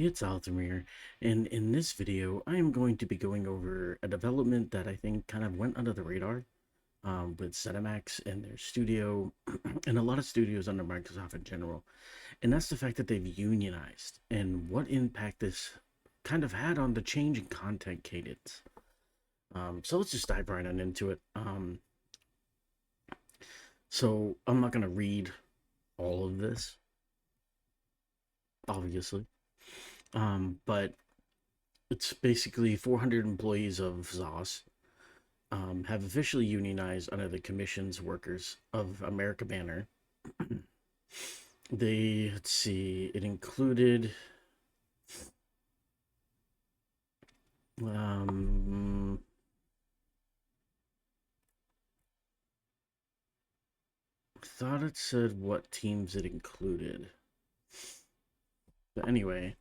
everybody, it's Altamir, and in this video, I am going to be going over a development that I think kind of went under the radar with ZeniMax and their studio, and a lot of studios under Microsoft in general, and that's the fact that they've unionized, and what impact this kind of had on the change in content cadence. So let's just dive right on into it. So I'm not going to read all of this, obviously. But it's basically 400 employees of ZOS have officially unionized under the Commission's Workers of America banner. Let's see, it included I thought it said what teams it included. But anyway,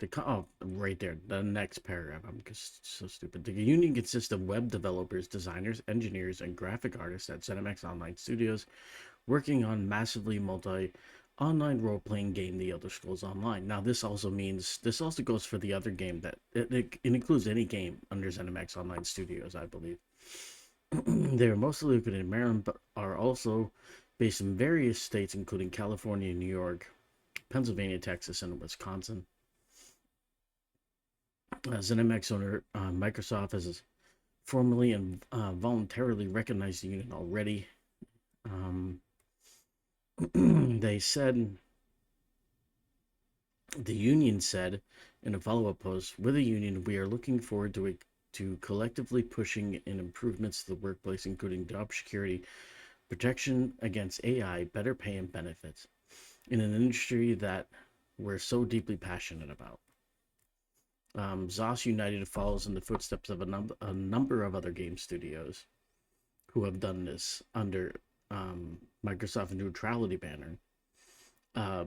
right there, the next paragraph. I'm just so stupid. The union consists of web developers, designers, engineers, and graphic artists at ZeniMax Online Studios, working on massively multi-online role-playing game, The Elder Scrolls Online. Now, this also goes for the other game that it includes any game under ZeniMax Online Studios, I believe. They are mostly located in Maryland, but are also based in various states, including California, New York, Pennsylvania, Texas, and Wisconsin. ZeniMax owner Microsoft has formally and voluntarily recognized the union already. The union said in a follow-up post, with the union, we are looking forward to collectively pushing in improvements to the workplace, including job security, protection against AI, better pay, and benefits in an industry that we're so deeply passionate about. ZOS United follows in the footsteps of a number of other game studios who have done this under Microsoft Neutrality banner.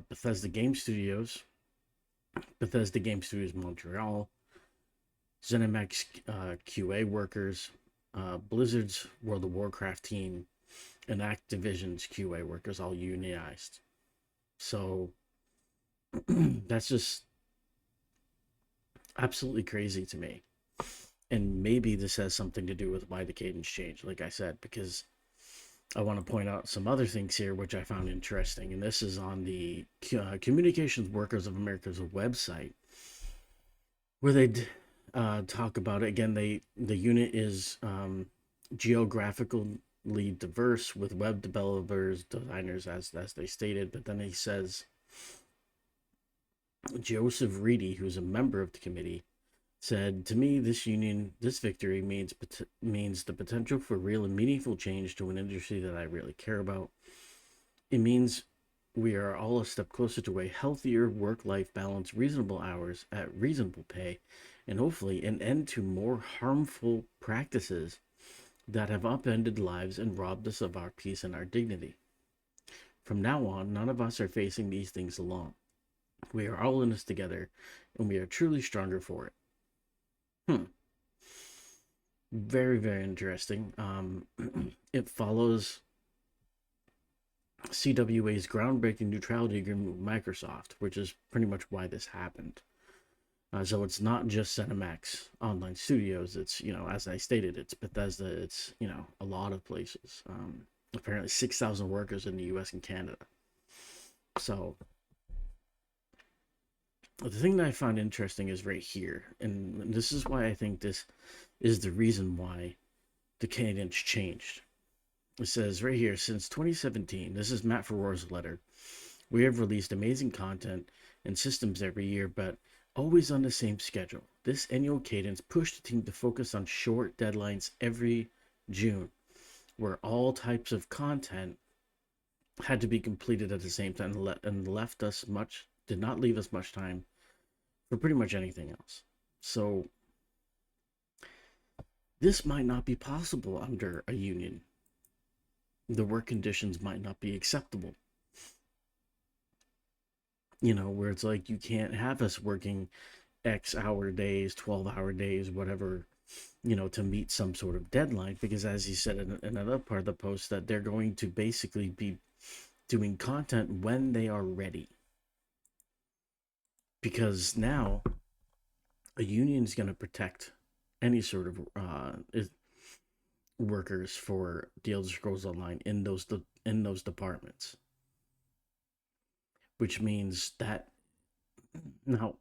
Bethesda Game Studios Montreal, ZeniMax QA workers, Blizzard's World of Warcraft team, and Activision's QA workers all unionized. So that's just absolutely crazy to me. And maybe this has something to do with why the cadence changed, like I said, because I want to point out some other things here which I found interesting. And this is on the Communications Workers of America's website, where they talk about it. Again, the unit is geographically diverse with web developers, designers, as they stated. But then he says, Joseph Reedy, who's a member of the committee, said, to me, this victory means the potential for real and meaningful change to an industry that I really care about. It means we are all a step closer to a healthier work-life balance, reasonable hours at reasonable pay, and hopefully an end to more harmful practices that have upended lives and robbed us of our peace and our dignity. From now on, none of us are facing these things alone. We are all in this together, and we are truly stronger for it. Very, very interesting. It follows CWA's groundbreaking neutrality agreement with Microsoft, which is pretty much why this happened. So it's not just ZeniMax Online Studios. It's, as I stated, it's Bethesda. It's, a lot of places. Apparently 6,000 workers in the US and Canada. So the thing that I found interesting is right here. And this is why I think this is the reason why the cadence changed. It says right here, since 2017, this is Matt Ferror's letter, we have released amazing content and systems every year, but always on the same schedule. This annual cadence pushed the team to focus on short deadlines every June, where all types of content had to be completed at the same time and did not leave us much time for pretty much anything else. So this might not be possible under a union. The work conditions might not be acceptable. Where it's like, you can't have us working X hour days, 12-hour days, whatever, to meet some sort of deadline, because as he said in another part of the post, that they're going to basically be doing content when they are ready. Because now a union is going to protect any sort of workers for the Elder Scrolls Online in those departments, which means that now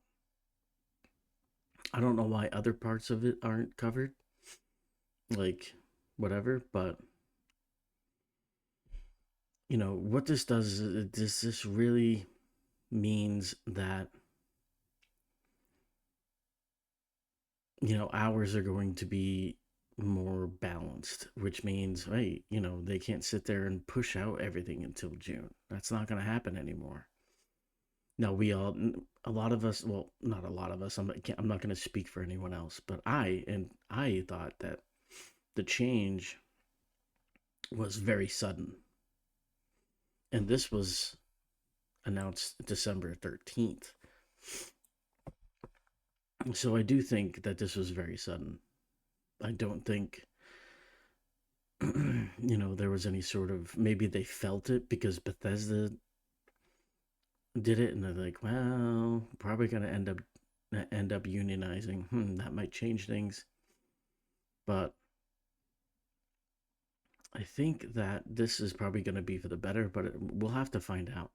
I don't know why other parts of it aren't covered, like whatever, but what this does is this really means that hours are going to be more balanced, which means, right, they can't sit there and push out everything until June. That's not going to happen anymore. Now, a lot of us, well, not a lot of us, I'm not going to speak for anyone else, but I thought that the change was very sudden. And this was announced December 13th. So I do think that this was very sudden. I don't think there was any sort of, maybe they felt it because Bethesda did it and they're like, well, probably going to end up unionizing. That might change things. But I think that this is probably going to be for the better, but we'll have to find out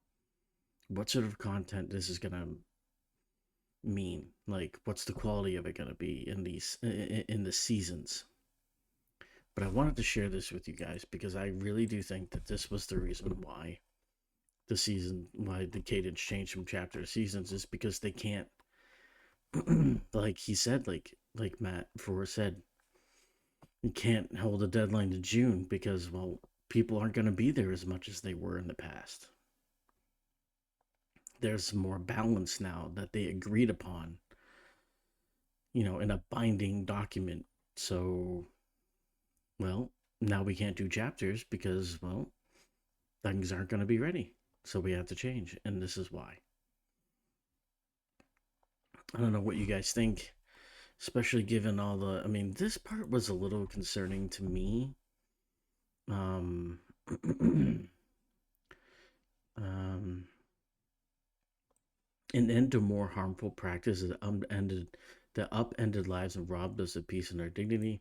what sort of content this is going to mean. Like, what's the quality of it going to be in the seasons? But I wanted to share this with you guys because I really do think that this was the reason why why the cadence changed from chapter to seasons is because they can't, like he said, like Matt Four said, you can't hold a deadline to June because, well, people aren't going to be there as much as they were in the past. There's more balance now that they agreed upon, in a binding document. So, well, now we can't do chapters because, well, things aren't going to be ready. So we have to change. And this is why. I don't know what you guys think, especially given all the. I mean, this part was a little concerning to me. An end to more harmful practices that upended lives and robbed us of peace and our dignity.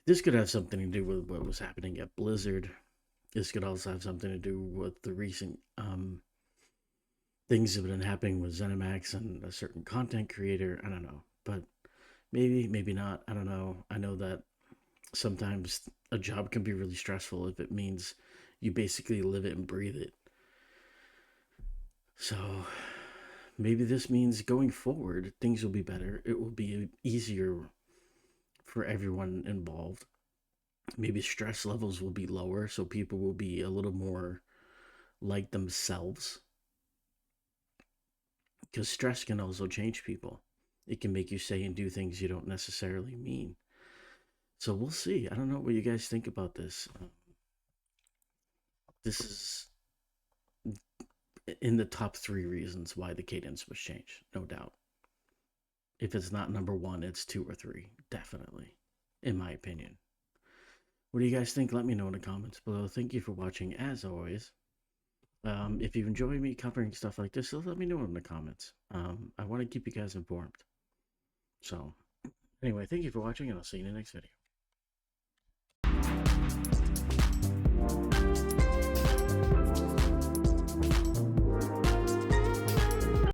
This could have something to do with what was happening at Blizzard. This could also have something to do with the recent things that have been happening with ZeniMax and a certain content creator. I don't know, but maybe not. I don't know. I know that sometimes a job can be really stressful if it means you basically live it and breathe it. So maybe this means going forward, things will be better. It will be easier for everyone involved. Maybe stress levels will be lower, so people will be a little more like themselves. Because stress can also change people. It can make you say and do things you don't necessarily mean. So we'll see. I don't know what you guys think about this. This is in the top 3 reasons why the cadence was changed, no doubt. If it's not number 1, it's 2 or 3, definitely, in my opinion. What do you guys think? Let me know in the comments below. Thank you for watching, as always. If you enjoy me covering stuff like this, let me know in the comments. I want to keep you guys informed. So, anyway, thank you for watching, and I'll see you in the next video.